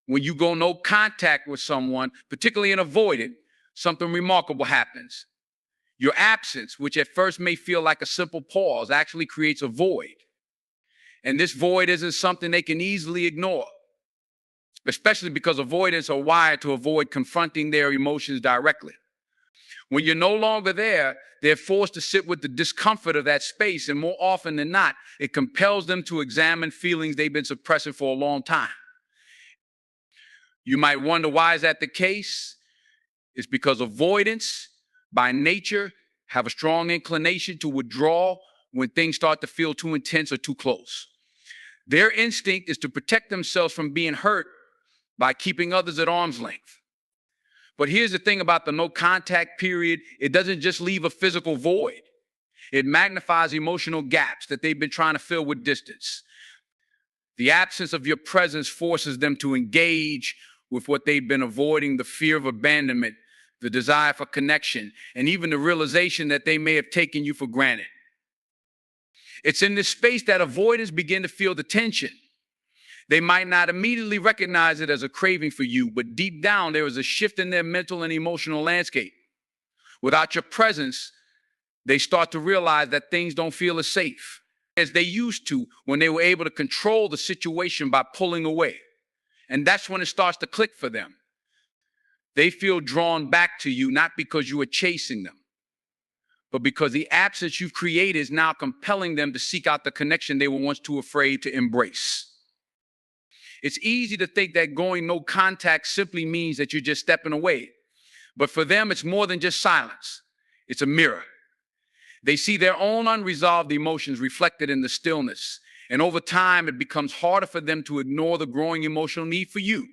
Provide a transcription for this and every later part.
When you go no contact with someone, particularly an avoidant, something remarkable happens. Your absence, which at first may feel like a simple pause, actually creates a void. And this void isn't something they can easily ignore, especially because avoidants are wired to avoid confronting their emotions directly. When you're no longer there, they're forced to sit with the discomfort of that space, and more often than not, it compels them to examine feelings they've been suppressing for a long time. You might wonder, why is that the case? It's because avoidants, by nature, have a strong inclination to withdraw when things start to feel too intense or too close. Their instinct is to protect themselves from being hurt by keeping others at arm's length. But here's the thing about the no contact period: it doesn't just leave a physical void. It magnifies emotional gaps that they've been trying to fill with distance. The absence of your presence forces them to engage with what they've been avoiding: the fear of abandonment, the desire for connection, and even the realization that they may have taken you for granted. It's in this space that avoidants begin to feel the tension. They might not immediately recognize it as a craving for you, but deep down there is a shift in their mental and emotional landscape. Without your presence, they start to realize that things don't feel as safe as they used to when they were able to control the situation by pulling away. And that's when it starts to click for them. They feel drawn back to you, not because you are chasing them, but because the absence you've created is now compelling them to seek out the connection they were once too afraid to embrace. It's easy to think that going no contact simply means that you're just stepping away. But for them, it's more than just silence. It's a mirror. They see their own unresolved emotions reflected in the stillness. And over time, it becomes harder for them to ignore the growing emotional need for you.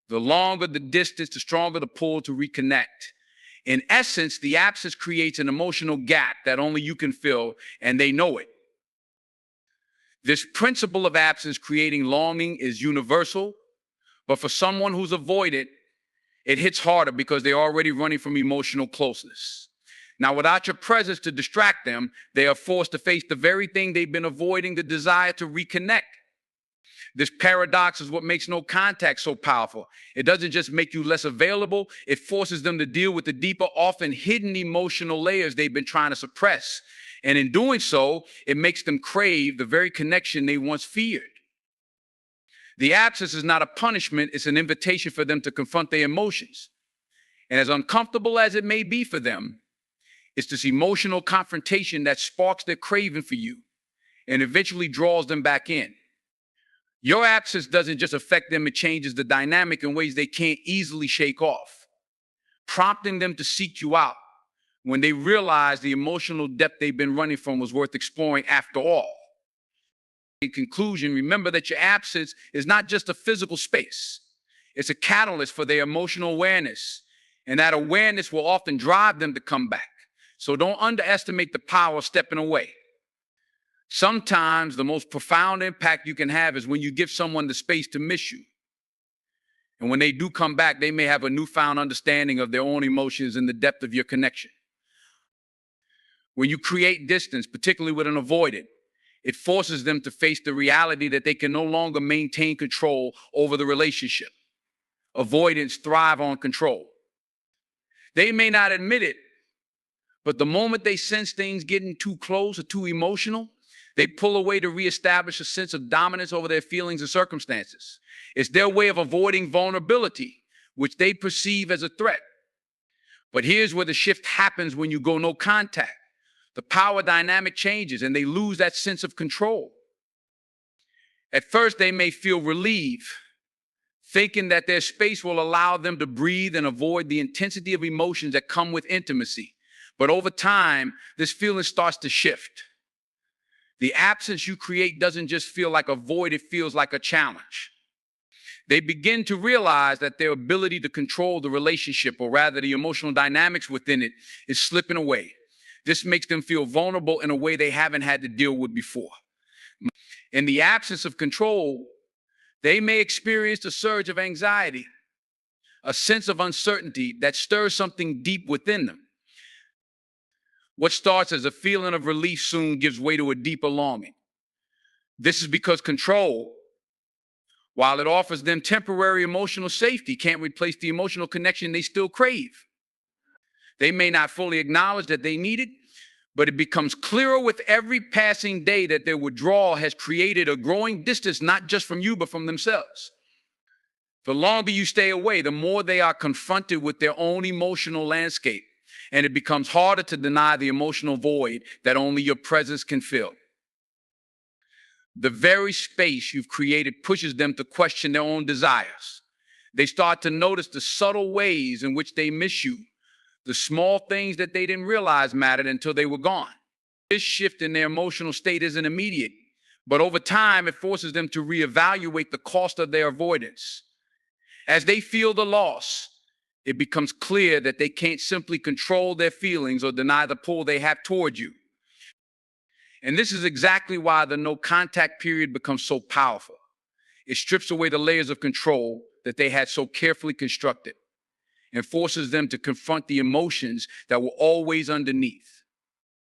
The longer the distance, the stronger the pull to reconnect. In essence, the absence creates an emotional gap that only you can fill, and they know it. This principle of absence creating longing is universal, but for someone who's avoided, it hits harder because they're already running from emotional closeness. Now, without your presence to distract them, they are forced to face the very thing they've been avoiding: the desire to reconnect. This paradox is what makes no contact so powerful. It doesn't just make you less available, it forces them to deal with the deeper, often hidden emotional layers they've been trying to suppress. And in doing so, it makes them crave the very connection they once feared. The absence is not a punishment, it's an invitation for them to confront their emotions. And as uncomfortable as it may be for them, it's this emotional confrontation that sparks their craving for you and eventually draws them back in. Your absence doesn't just affect them, it changes the dynamic in ways they can't easily shake off, prompting them to seek you out when they realize the emotional depth they've been running from was worth exploring after all. In conclusion, remember that your absence is not just a physical space. It's a catalyst for their emotional awareness, and that awareness will often drive them to come back. So don't underestimate the power of stepping away. Sometimes the most profound impact you can have is when you give someone the space to miss you. And when they do come back, they may have a newfound understanding of their own emotions and the depth of your connection. When you create distance, particularly with an avoidant, it forces them to face the reality that they can no longer maintain control over the relationship. Avoidants thrive on control. They may not admit it, but the moment they sense things getting too close or too emotional, they pull away to reestablish a sense of dominance over their feelings and circumstances. It's their way of avoiding vulnerability, which they perceive as a threat. But here's where the shift happens when you go no contact. The power dynamic changes and they lose that sense of control. At first, they may feel relief, thinking that their space will allow them to breathe and avoid the intensity of emotions that come with intimacy. But over time, this feeling starts to shift. The absence you create doesn't just feel like a void, it feels like a challenge. They begin to realize that their ability to control the relationship, or rather the emotional dynamics within it, is slipping away. This makes them feel vulnerable in a way they haven't had to deal with before. In the absence of control, they may experience a surge of anxiety, a sense of uncertainty that stirs something deep within them. What starts as a feeling of relief soon gives way to a deeper longing. This is because control, While it offers them temporary emotional safety, can't replace the emotional connection they still crave. They may not fully acknowledge that they need it, but it becomes clearer with every passing day that their withdrawal has created a growing distance, not just from you, but from themselves. The longer you stay away, the more they are confronted with their own emotional landscape, and it becomes harder to deny the emotional void that only your presence can fill. The very space you've created pushes them to question their own desires. They start to notice the subtle ways in which they miss you, the small things that they didn't realize mattered until they were gone. This shift in their emotional state isn't immediate, but over time it forces them to reevaluate the cost of their avoidance. As they feel the loss, it becomes clear that they can't simply control their feelings or deny the pull they have toward you. And this is exactly why the no contact period becomes so powerful. It strips away the layers of control that they had so carefully constructed and forces them to confront the emotions that were always underneath.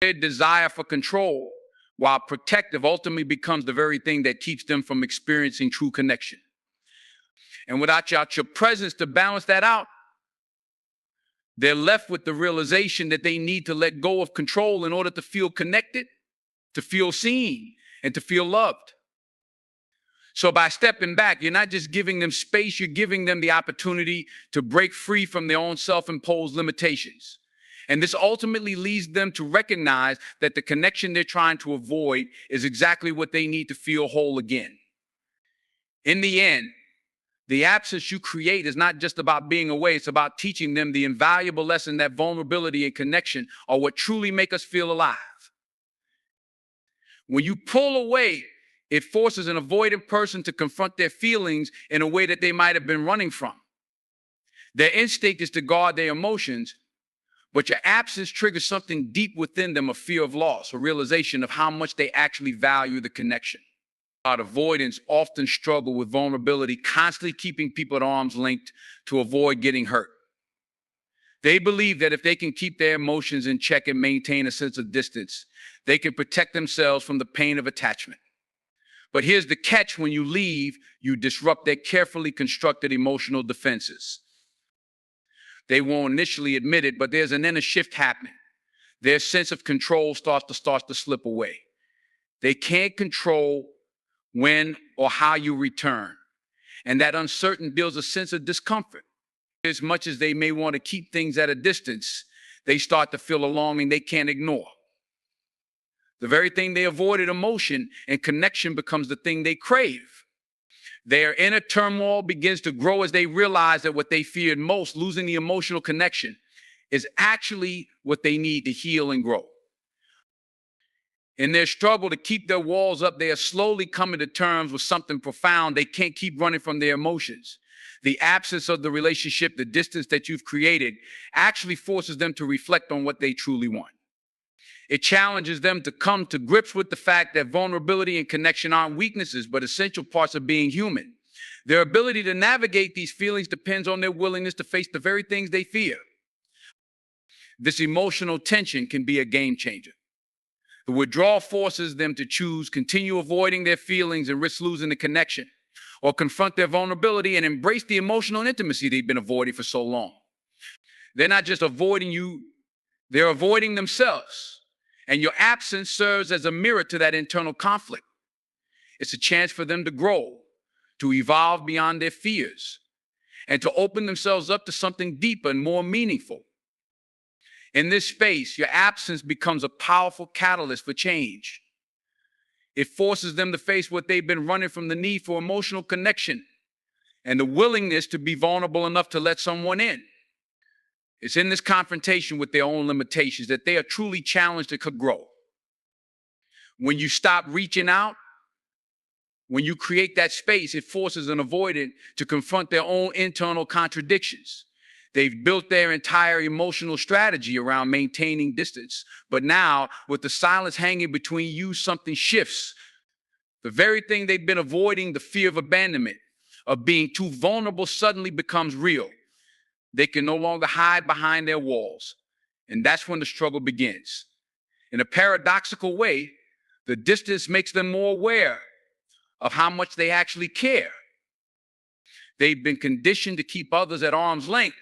Their desire for control, while protective, ultimately becomes the very thing that keeps them from experiencing true connection. And without your presence to balance that out, they're left with the realization that they need to let go of control in order to feel connected, to feel seen, and to feel loved. So by stepping back, you're not just giving them space, you're giving them the opportunity to break free from their own self-imposed limitations. And this ultimately leads them to recognize that the connection they're trying to avoid is exactly what they need to feel whole again. In the end, the absence you create is not just about being away, it's about teaching them the invaluable lesson that vulnerability and connection are what truly make us feel alive. When you pull away, it forces an avoidant person to confront their feelings in a way that they might have been running from. Their instinct is to guard their emotions, but your absence triggers something deep within them, a fear of loss, a realization of how much they actually value the connection. Avoidants often struggle with vulnerability, constantly keeping people at arm's length to avoid getting hurt. They believe that if they can keep their emotions in check and maintain a sense of distance, they can protect themselves from the pain of attachment. But here's the catch: when you leave, you disrupt their carefully constructed emotional defenses. They won't initially admit it, but there's an inner shift happening. Their sense of control starts to slip away. They can't control when or how you return. And that uncertainty builds a sense of discomfort. As much as they may want to keep things at a distance, they start to feel a longing they can't ignore. The very thing they avoided, emotion and connection, becomes the thing they crave. Their inner turmoil begins to grow as they realize that what they feared most, losing the emotional connection, is actually what they need to heal and grow. In their struggle to keep their walls up, they are slowly coming to terms with something profound. They can't keep running from their emotions. The absence of the relationship, the distance that you've created, actually forces them to reflect on what they truly want. It challenges them to come to grips with the fact that vulnerability and connection aren't weaknesses, but essential parts of being human. Their ability to navigate these feelings depends on their willingness to face the very things they fear. This emotional tension can be a game changer. The withdrawal forces them to choose, continue avoiding their feelings and risk losing the connection, or confront their vulnerability and embrace the emotional intimacy they've been avoiding for so long. They're not just avoiding you, they're avoiding themselves. And your absence serves as a mirror to that internal conflict. It's a chance for them to grow, to evolve beyond their fears, and to open themselves up to something deeper and more meaningful. In this space, your absence becomes a powerful catalyst for change. It forces them to face what they've been running from: the need for emotional connection and the willingness to be vulnerable enough to let someone in. It's in this confrontation with their own limitations that they are truly challenged to grow. When you stop reaching out, when you create that space, it forces an avoidant to confront their own internal contradictions. They've built their entire emotional strategy around maintaining distance. But now, with the silence hanging between you, something shifts. The very thing they've been avoiding, the fear of abandonment, of being too vulnerable, suddenly becomes real. They can no longer hide behind their walls. And that's when the struggle begins. In a paradoxical way, the distance makes them more aware of how much they actually care. They've been conditioned to keep others at arm's length,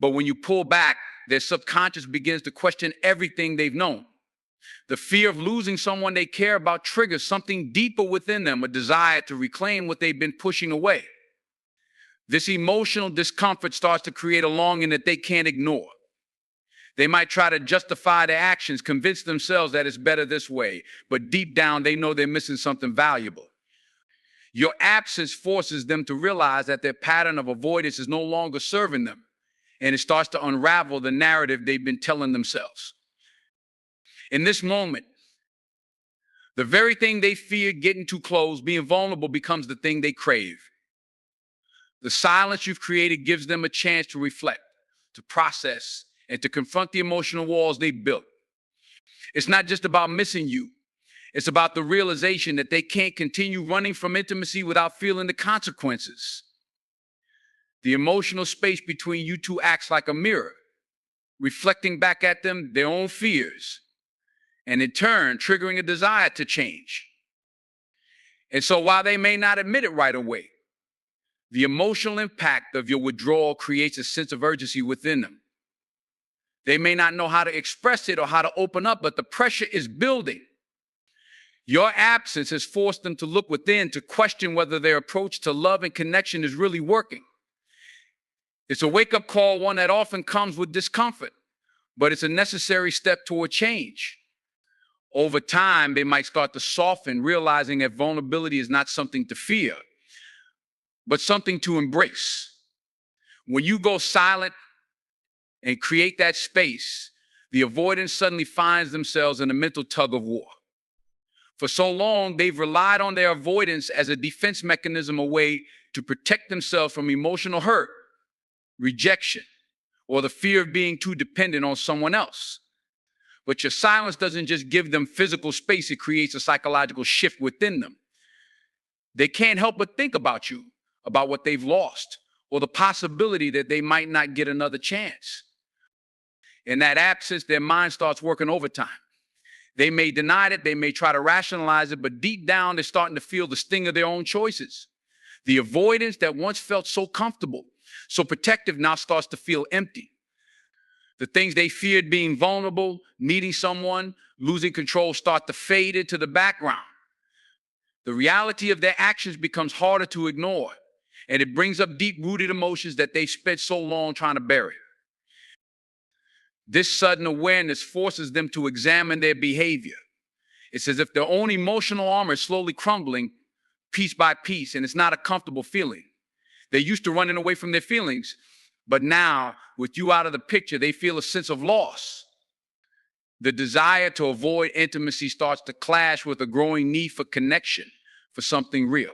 but when you pull back, their subconscious begins to question everything they've known. The fear of losing someone they care about triggers something deeper within them, a desire to reclaim what they've been pushing away. This emotional discomfort starts to create a longing that they can't ignore. They might try to justify their actions, convince themselves that it's better this way, but deep down they know they're missing something valuable. Your absence forces them to realize that their pattern of avoidance is no longer serving them, and it starts to unravel the narrative they've been telling themselves. In this moment, the very thing they feared, getting too close, being vulnerable, becomes the thing they crave. The silence you've created gives them a chance to reflect, to process, and to confront the emotional walls they built. It's not just about missing you. It's about the realization that they can't continue running from intimacy without feeling the consequences. The emotional space between you two acts like a mirror, reflecting back at them their own fears, and in turn, triggering a desire to change. And so while they may not admit it right away, the emotional impact of your withdrawal creates a sense of urgency within them. They may not know how to express it or how to open up, but the pressure is building. Your absence has forced them to look within, to question whether their approach to love and connection is really working. It's a wake-up call, one that often comes with discomfort, but it's a necessary step toward change. Over time, they might start to soften, realizing that vulnerability is not something to fear, but something to embrace. When you go silent and create that space, the avoidance suddenly finds themselves in a mental tug of war. For so long, they've relied on their avoidance as a defense mechanism, a way to protect themselves from emotional hurt, rejection, or the fear of being too dependent on someone else. But your silence doesn't just give them physical space, it creates a psychological shift within them. They can't help but think about you, about what they've lost, or the possibility that they might not get another chance. In that absence, their mind starts working overtime. They may deny it, they may try to rationalize it, but deep down, they're starting to feel the sting of their own choices. The avoidance that once felt so comfortable, so protective, now starts to feel empty. The things they feared, being vulnerable, needing someone, losing control, start to fade into the background. The reality of their actions becomes harder to ignore, and it brings up deep-rooted emotions that they spent so long trying to bury. This sudden awareness forces them to examine their behavior. It's as if their own emotional armor is slowly crumbling piece by piece, and it's not a comfortable feeling. They're used to running away from their feelings, but now, with you out of the picture, they feel a sense of loss. The desire to avoid intimacy starts to clash with a growing need for connection, for something real.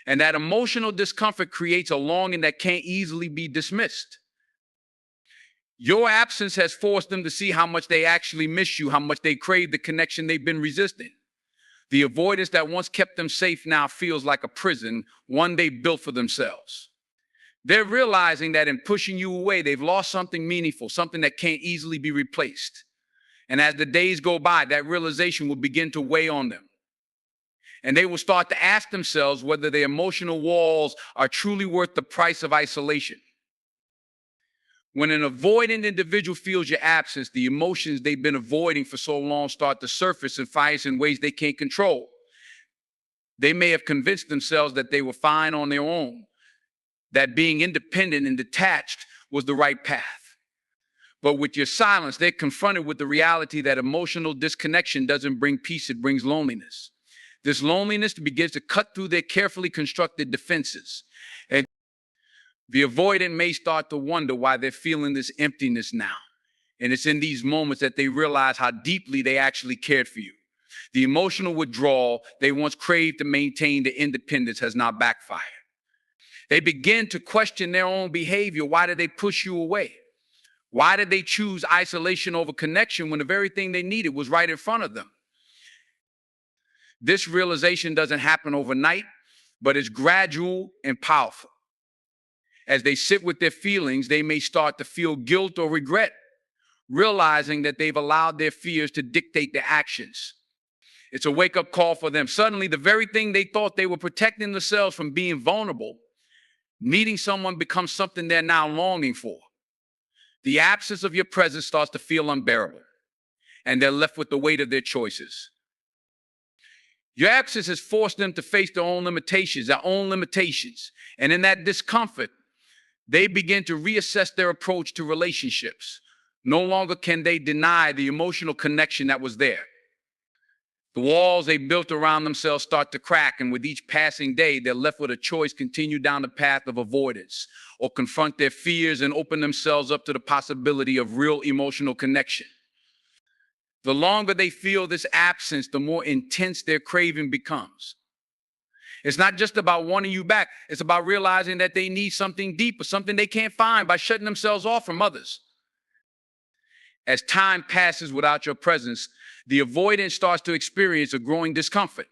And that emotional discomfort creates a longing that can't easily be dismissed. Your absence has forced them to see how much they actually miss you, how much they crave the connection they've been resisting. The avoidance that once kept them safe now feels like a prison, one they built for themselves. They're realizing that in pushing you away, they've lost something meaningful, something that can't easily be replaced. And as the days go by, that realization will begin to weigh on them. And they will start to ask themselves whether their emotional walls are truly worth the price of isolation. When an avoidant individual feels your absence, the emotions they've been avoiding for so long start to surface and fire in ways they can't control. They may have convinced themselves that they were fine on their own, that being independent and detached was the right path. But with your silence, they're confronted with the reality that emotional disconnection doesn't bring peace, it brings loneliness. This loneliness begins to cut through their carefully constructed defenses. And the avoidant may start to wonder why they're feeling this emptiness now. And it's in these moments that they realize how deeply they actually cared for you. The emotional withdrawal they once craved to maintain their independence has now backfired. They begin to question their own behavior. Why did they push you away? Why did they choose isolation over connection when the very thing they needed was right in front of them? This realization doesn't happen overnight, but it's gradual and powerful. As they sit with their feelings, they may start to feel guilt or regret, realizing that they've allowed their fears to dictate their actions. It's a wake-up call for them. Suddenly, the very thing they thought they were protecting themselves from being vulnerable Meeting someone becomes something they're now longing for. The absence of your presence starts to feel unbearable, and they're left with the weight of their choices. Your absence has forced them to face their own limitations. And in that discomfort, they begin to reassess their approach to relationships. No longer can they deny the emotional connection that was there. The walls they built around themselves start to crack, and with each passing day, they're left with a choice: continue down the path of avoidance or confront their fears and open themselves up to the possibility of real emotional connection. The longer they feel this absence, the more intense their craving becomes. It's not just about wanting you back. It's about realizing that they need something deeper, something they can't find by shutting themselves off from others. As time passes without your presence, the avoidant starts to experience a growing discomfort,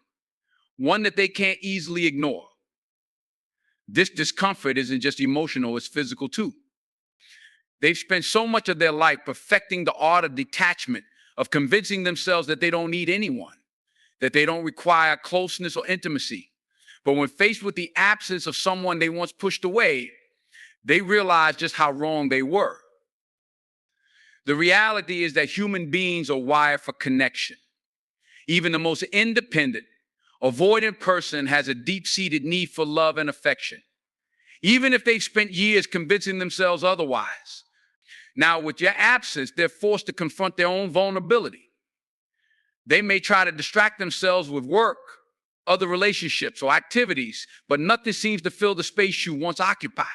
one that they can't easily ignore. This discomfort isn't just emotional, it's physical too. They've spent so much of their life perfecting the art of detachment, of convincing themselves that they don't need anyone, that they don't require closeness or intimacy. But when faced with the absence of someone they once pushed away, they realize just how wrong they were. The reality is that human beings are wired for connection. Even the most independent, avoidant person has a deep-seated need for love and affection, even if they've spent years convincing themselves otherwise. Now, with your absence, they're forced to confront their own vulnerability. They may try to distract themselves with work, other relationships, or activities, but nothing seems to fill the space you once occupied.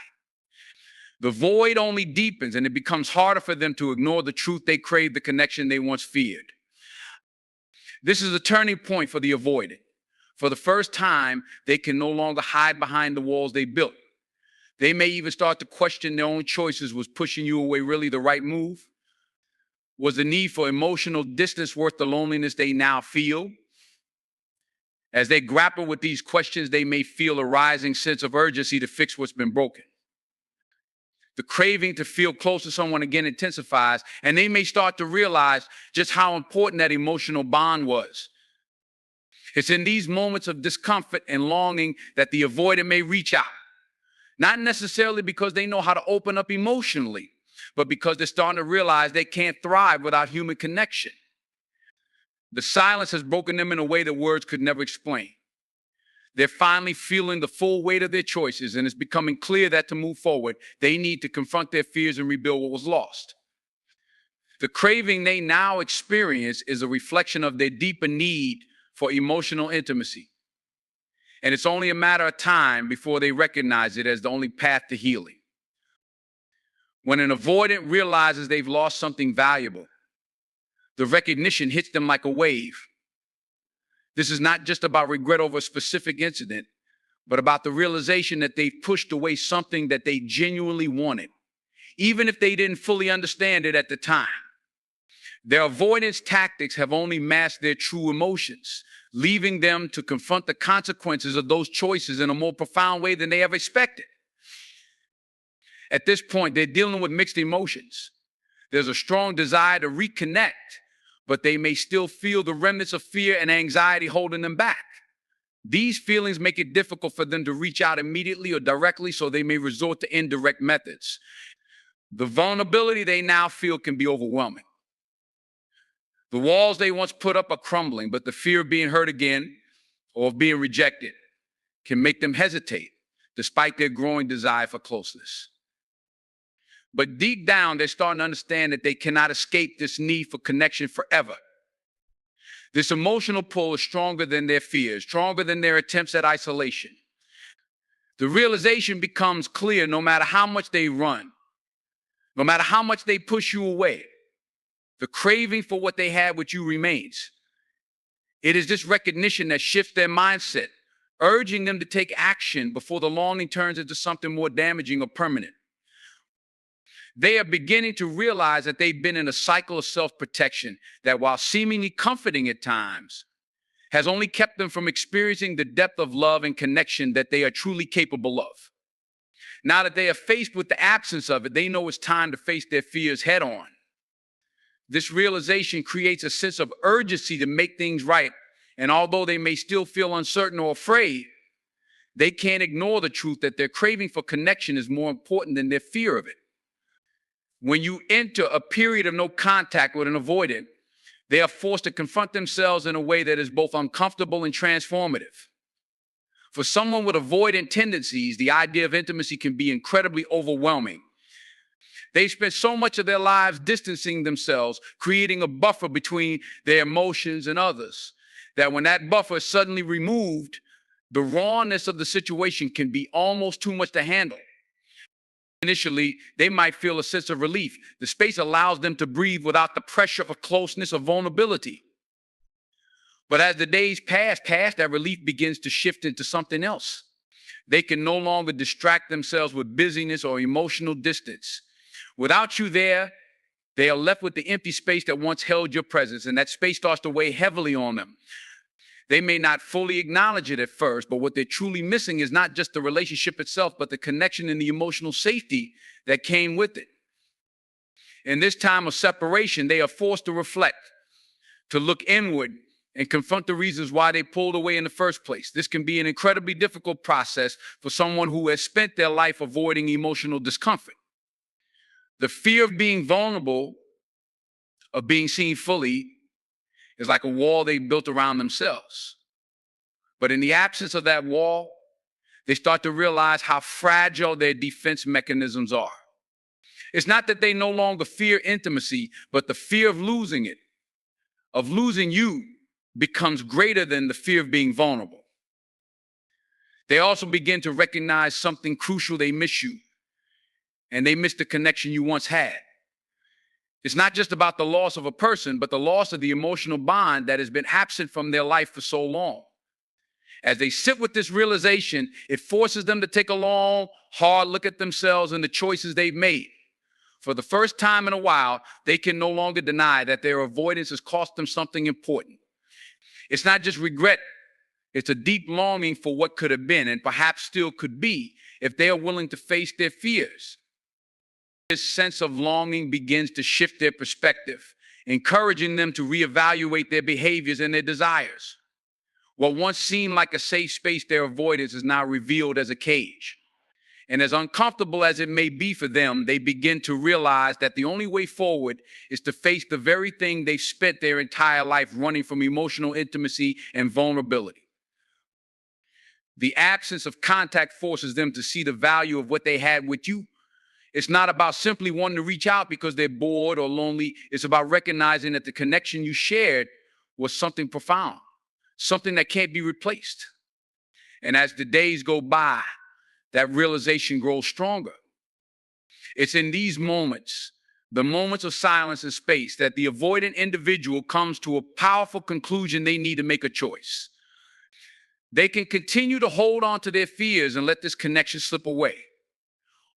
The void only deepens, and it becomes harder for them to ignore the truth they crave, the connection they once feared. This is a turning point for the avoidant. For the first time, they can no longer hide behind the walls they built. They may even start to question their own choices. Was pushing you away really the right move? Was the need for emotional distance worth the loneliness they now feel? As they grapple with these questions, they may feel a rising sense of urgency to fix what's been broken. The craving to feel close to someone again intensifies, and they may start to realize just how important that emotional bond was. It's in these moments of discomfort and longing that the avoidant may reach out. Not necessarily because they know how to open up emotionally, but because they're starting to realize they can't thrive without human connection. The silence has broken them in a way that words could never explain. They're finally feeling the full weight of their choices, and it's becoming clear that to move forward, they need to confront their fears and rebuild what was lost. The craving they now experience is a reflection of their deeper need for emotional intimacy. And it's only a matter of time before they recognize it as the only path to healing. When an avoidant realizes they've lost something valuable, the recognition hits them like a wave. This is not just about regret over a specific incident, but about the realization that they've pushed away something that they genuinely wanted, even if they didn't fully understand it at the time. Their avoidance tactics have only masked their true emotions, leaving them to confront the consequences of those choices in a more profound way than they ever expected. At this point, they're dealing with mixed emotions. There's a strong desire to reconnect, but they may still feel the remnants of fear and anxiety holding them back. These feelings make it difficult for them to reach out immediately or directly, so they may resort to indirect methods. The vulnerability they now feel can be overwhelming. The walls they once put up are crumbling, but the fear of being hurt again or of being rejected can make them hesitate, despite their growing desire for closeness. But deep down, they're starting to understand that they cannot escape this need for connection forever. This emotional pull is stronger than their fears, stronger than their attempts at isolation. The realization becomes clear: no matter how much they run, no matter how much they push you away, the craving for what they had with you remains. It is this recognition that shifts their mindset, urging them to take action before the longing turns into something more damaging or permanent. They are beginning to realize that they've been in a cycle of self-protection that, while seemingly comforting at times, has only kept them from experiencing the depth of love and connection that they are truly capable of. Now that they are faced with the absence of it, they know it's time to face their fears head on. This realization creates a sense of urgency to make things right, and although they may still feel uncertain or afraid, They can't ignore the truth that their craving for connection is more important than their fear of it. When you enter a period of no contact with an avoidant, they are forced to confront themselves in a way that is both uncomfortable and transformative. For someone with avoidant tendencies, the idea of intimacy can be incredibly overwhelming. They spend so much of their lives distancing themselves, creating a buffer between their emotions and others, that when that buffer is suddenly removed, the rawness of the situation can be almost too much to handle. Initially, they might feel a sense of relief. The space allows them to breathe without the pressure of closeness or vulnerability. But as the days pass, that relief begins to shift into something else. They can no longer distract themselves with busyness or emotional distance. Without you there, they are left with the empty space that once held your presence, and that space starts to weigh heavily on them. They may not fully acknowledge it at first, but what they're truly missing is not just the relationship itself, but the connection and the emotional safety that came with it. In this time of separation, they are forced to reflect, to look inward, and confront the reasons why they pulled away in the first place. This can be an incredibly difficult process for someone who has spent their life avoiding emotional discomfort. The fear of being vulnerable, of being seen fully, is like a wall they built around themselves. But in the absence of that wall, they start to realize how fragile their defense mechanisms are. It's not that they no longer fear intimacy, but the fear of losing it, of losing you, becomes greater than the fear of being vulnerable. They also begin to recognize something crucial: they miss you, and they miss the connection you once had. It's not just about the loss of a person, but the loss of the emotional bond that has been absent from their life for so long. As they sit with this realization, it forces them to take a long, hard look at themselves and the choices they've made. For the first time in a while, they can no longer deny that their avoidance has cost them something important. It's not just regret, it's a deep longing for what could have been and perhaps still could be if they are willing to face their fears. This sense of longing begins to shift their perspective, encouraging them to reevaluate their behaviors and their desires. What once seemed like a safe space, their avoidance is now revealed as a cage. And as uncomfortable as it may be for them, they begin to realize that the only way forward is to face the very thing they've spent their entire life running from: emotional intimacy and vulnerability. The absence of contact forces them to see the value of what they had with you. It's not about simply wanting to reach out because they're bored or lonely. It's about recognizing that the connection you shared was something profound, something that can't be replaced. And as the days go by, that realization grows stronger. It's in these moments, the moments of silence and space, that the avoidant individual comes to a powerful conclusion: they need to make a choice. They can continue to hold on to their fears and let this connection slip away.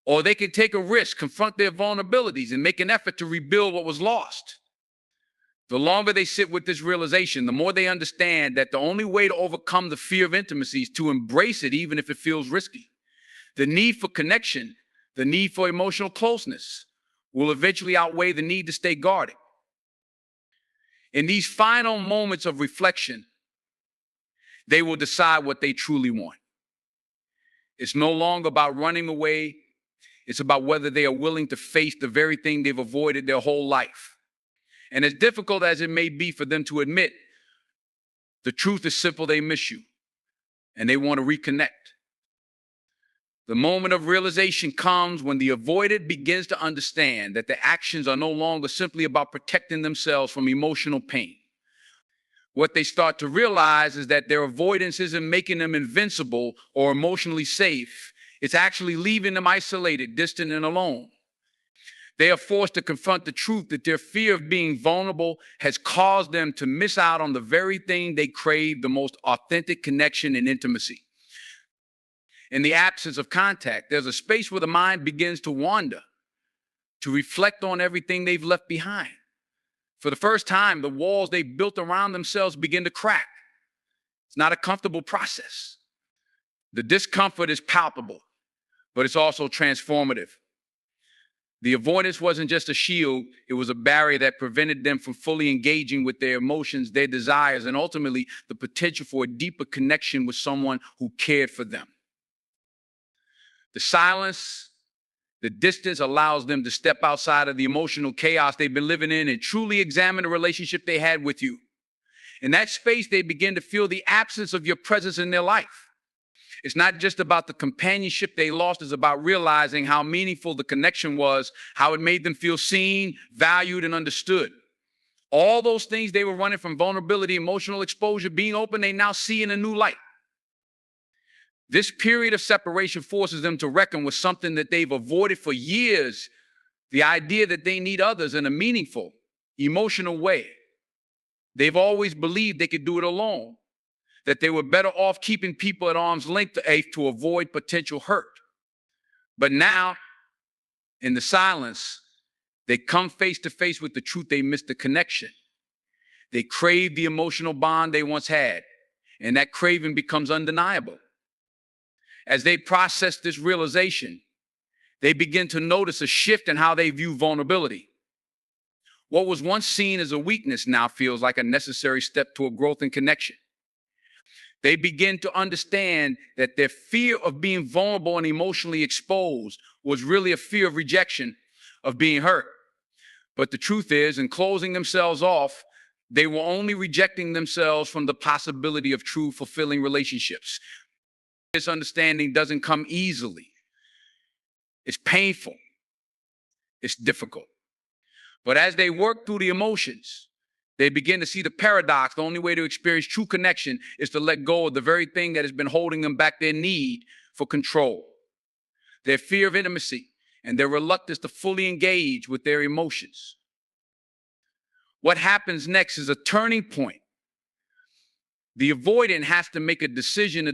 Or they can take a risk, confront their vulnerabilities, and make an effort to rebuild what was lost. The longer they sit with this realization, the more they understand that the only way to overcome the fear of intimacy is to embrace it, even if it feels risky. The need for connection, the need for emotional closeness, will eventually outweigh the need to stay guarded. In these final moments of reflection, they will decide what they truly want. It's no longer about running away. It's about whether they are willing to face the very thing they've avoided their whole life. And as difficult as it may be for them to admit, the truth is simple: they miss you, and they want to reconnect. The moment of realization comes when the avoidant begins to understand that their actions are no longer simply about protecting themselves from emotional pain. What they start to realize is that their avoidance isn't making them invincible or emotionally safe. It's actually leaving them isolated, distant, and alone. They are forced to confront the truth that their fear of being vulnerable has caused them to miss out on the very thing they crave: the most authentic connection and intimacy. In the absence of contact, there's a space where the mind begins to wander, to reflect on everything they've left behind. For the first time, the walls they built around themselves begin to crack. It's not a comfortable process. The discomfort is palpable, but it's also transformative. The avoidance wasn't just a shield, it was a barrier that prevented them from fully engaging with their emotions, their desires, and ultimately the potential for a deeper connection with someone who cared for them. The silence, the distance allows them to step outside of the emotional chaos they've been living in and truly examine the relationship they had with you. In that space, they begin to feel the absence of your presence in their life. It's not just about the companionship they lost, it's about realizing how meaningful the connection was, how it made them feel seen, valued, and understood. All those things they were running from: vulnerability, emotional exposure, being open, they now see in a new light. This period of separation forces them to reckon with something that they've avoided for years: the idea that they need others in a meaningful, emotional way. They've always believed they could do it alone, that they were better off keeping people at arm's length to avoid potential hurt. But now, in the silence, they come face to face with the truth: they missed the connection. They crave the emotional bond they once had, and that craving becomes undeniable. As they process this realization, they begin to notice a shift in how they view vulnerability. What was once seen as a weakness now feels like a necessary step toward growth and connection. They begin to understand that their fear of being vulnerable and emotionally exposed was really a fear of rejection, of being hurt. But the truth is, in closing themselves off, they were only rejecting themselves from the possibility of true, fulfilling relationships. This understanding doesn't come easily. It's painful. It's difficult. But as they work through the emotions, they begin to see the paradox. The only way to experience true connection is to let go of the very thing that has been holding them back: their need for control, their fear of intimacy, and their reluctance to fully engage with their emotions. What happens next is a turning point. The avoidant has to make a decision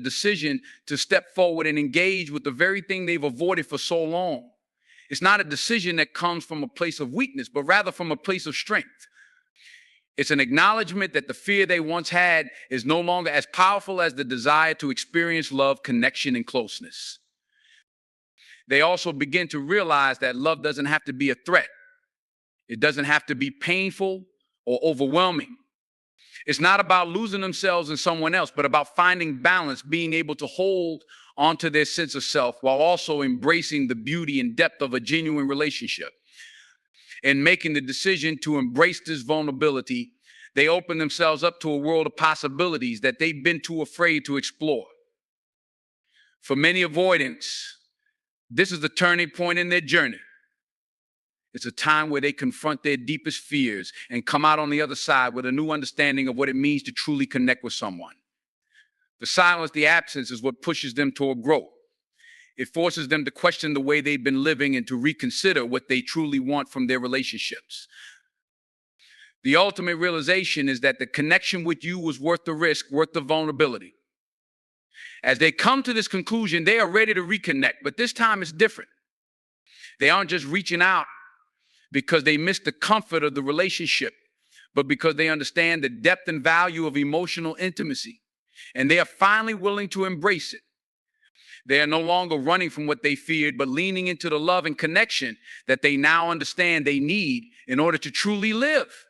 to step forward and engage with the very thing they've avoided for so long. It's not a decision that comes from a place of weakness, but rather from a place of strength. It's an acknowledgement that the fear they once had is no longer as powerful as the desire to experience love, connection, and closeness. They also begin to realize that love doesn't have to be a threat. It doesn't have to be painful or overwhelming. It's not about losing themselves in someone else, but about finding balance, being able to hold onto their sense of self while also embracing the beauty and depth of a genuine relationship. In making the decision to embrace this vulnerability, they open themselves up to a world of possibilities that they've been too afraid to explore. For many avoidants, this is the turning point in their journey. It's a time where they confront their deepest fears and come out on the other side with a new understanding of what it means to truly connect with someone. The silence, the absence, is what pushes them toward growth. It forces them to question the way they've been living and to reconsider what they truly want from their relationships. The ultimate realization is that the connection with you was worth the risk, worth the vulnerability. As they come to this conclusion, they are ready to reconnect, but this time it's different. They aren't just reaching out because they miss the comfort of the relationship, but because they understand the depth and value of emotional intimacy, and they are finally willing to embrace it. They are no longer running from what they feared, but leaning into the love and connection that they now understand they need in order to truly live.